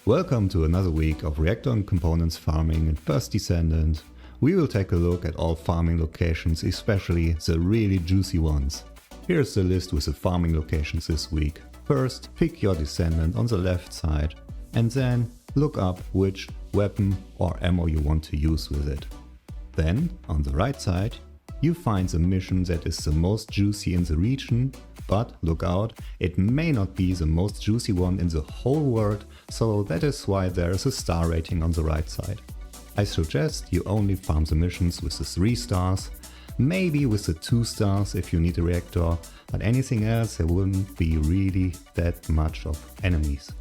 Welcome to another week of Reactor and Components Farming in First Descendant. We will take a look at all farming locations, especially the really juicy ones. Here's the list with the farming locations this week. First, pick your Descendant on the left side and then look up which weapon or ammo you want to use with it. Then, on the right side, you find the mission that is the most juicy in the region, but look out, it may not be the most juicy one in the whole world, so that is why there is a star rating on the right side. I suggest you only farm the missions with the 3 stars, maybe with the 2 stars if you need a reactor, but anything else there wouldn't be really that much of enemies.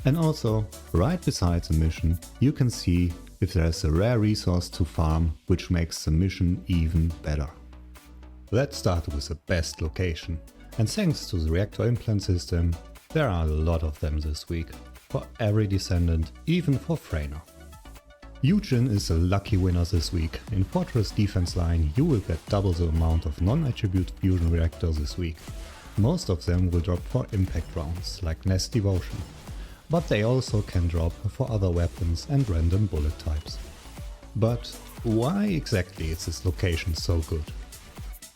And also, right beside the mission, you can see if there is a rare resource to farm, which makes the mission even better. Let's start with the best location. And thanks to the Reactor Implant System, there are a lot of them this week, for every Descendant, even for Freyna. Eugen is a lucky winner this week. In Fortress Defense Line you will get double the amount of non-attribute fusion reactors this week. Most of them will drop for impact rounds, like Nest Devotion. But they also can drop for other weapons and random bullet types. But why exactly is this location so good?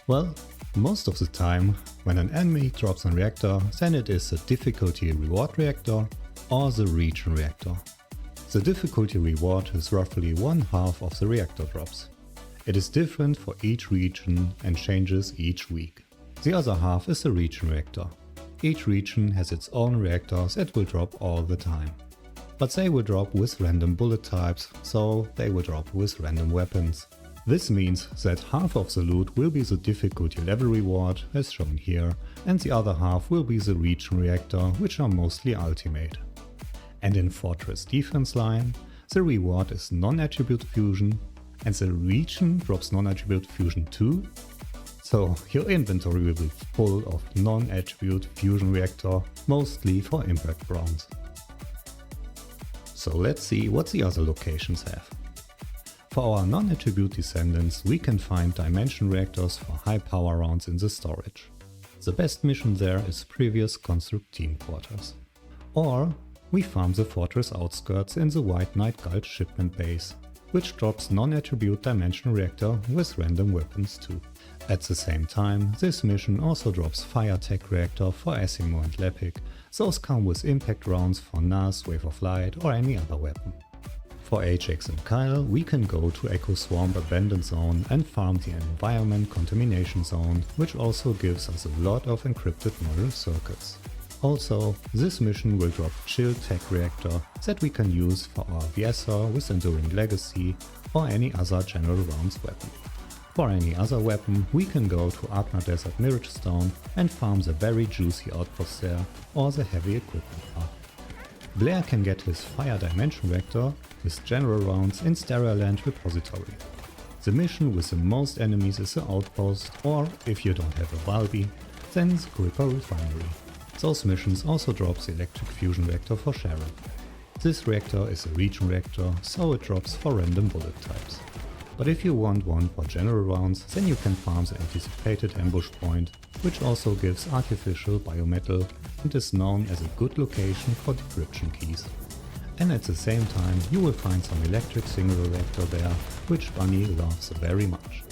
Well, most of the time, when an enemy drops a reactor, then it is the difficulty reward reactor or the region reactor. The difficulty reward is roughly 1/2 of the reactor drops. It is different for each region and changes each week. The other half is the region reactor. Each region has its own reactors that will drop all the time. But they will drop with random bullet types, so they will drop with random weapons. This means that half of the loot will be the difficulty level reward, as shown here, and the other half will be the region reactor, which are mostly ultimate. And in Fortress Defense Line, the reward is non-attribute fusion, and the region drops non-attribute fusion too. So your inventory will be full of non-attribute fusion reactor, mostly for impact rounds. So let's see what the other locations have. For our non-attribute Descendants we can find dimension reactors for high power rounds in the storage. The best mission there is previous construct team quarters. Or we farm the fortress outskirts in the White Knight Gulch shipment base, which drops non-attribute dimension reactor with random weapons too. At the same time, this mission also drops fire tech reactor for Asimo and Lepic, those come with impact rounds for Nas, Wave of Light or any other weapon. For Ajax and Kyle we can go to Echo Swamp Abandoned Zone and farm the Environment Contamination Zone, which also gives us a lot of encrypted model circuits. Also, this mission will drop Chill Tech Reactor that we can use for our Viessa with Enduring Legacy or any other General Rounds weapon. For any other weapon we can go to Agna Desert Mirage Stone and farm the very juicy outpost there or the heavy equipment part. Blair can get his Fire Dimension Reactor with General Rounds in Stereoland Repository. The mission with the most enemies is the outpost, or if you don't have a Valby, then the Gripper Refinery. Those missions also drop the Electric Fusion Reactor for Sharen. This reactor is a region reactor, so it drops for random bullet types. But if you want one for general rounds, then you can farm the Anticipated Ambush Point, which also gives artificial biometal and is known as a good location for decryption keys. And at the same time you will find some electric singular reactor there, which Bunny loves very much.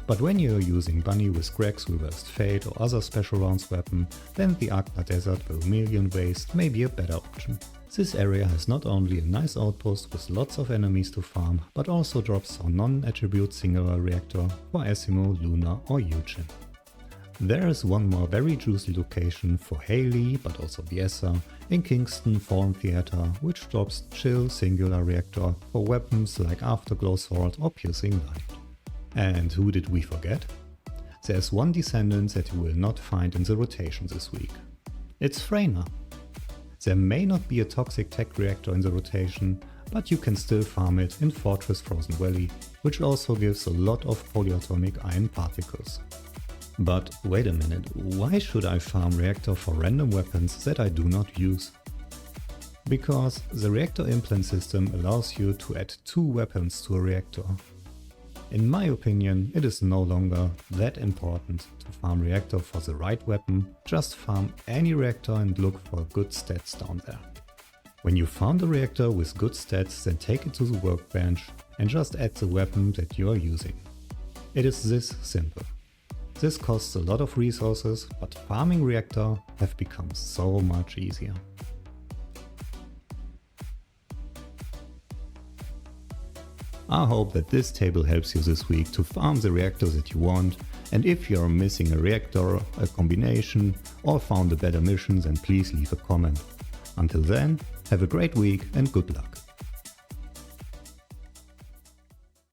But when you are using Bunny with Greg's Reversed Fate or other special rounds weapon, then the Agna Desert Vermilion Waste may be a better option. This area has not only a nice outpost with lots of enemies to farm, but also drops a non-attribute singular reactor for Asimo, Luna or Eugen. There is one more very juicy location for Haley, but also Viessa, in Kingston Forum Theater, which drops Chill Singular Reactor for weapons like Afterglow Sword or Piercing Light. And who did we forget? There's one Descendant that you will not find in the rotation this week. It's Freyna. There may not be a toxic tech reactor in the rotation, but you can still farm it in Fortress Frozen Valley, which also gives a lot of polyatomic iron particles. But wait a minute, why should I farm reactor for random weapons that I do not use? Because the Reactor Implant System allows you to add 2 weapons to a reactor. In my opinion, it is no longer that important to farm reactor for the right weapon, just farm any reactor and look for good stats down there. When you found a reactor with good stats, then take it to the workbench and just add the weapon that you are using. It is this simple. This costs a lot of resources, but farming reactor have become so much easier. I hope that this table helps you this week to farm the reactors that you want, and if you are missing a reactor, a combination, or found a better mission, then please leave a comment. Until then, have a great week and good luck.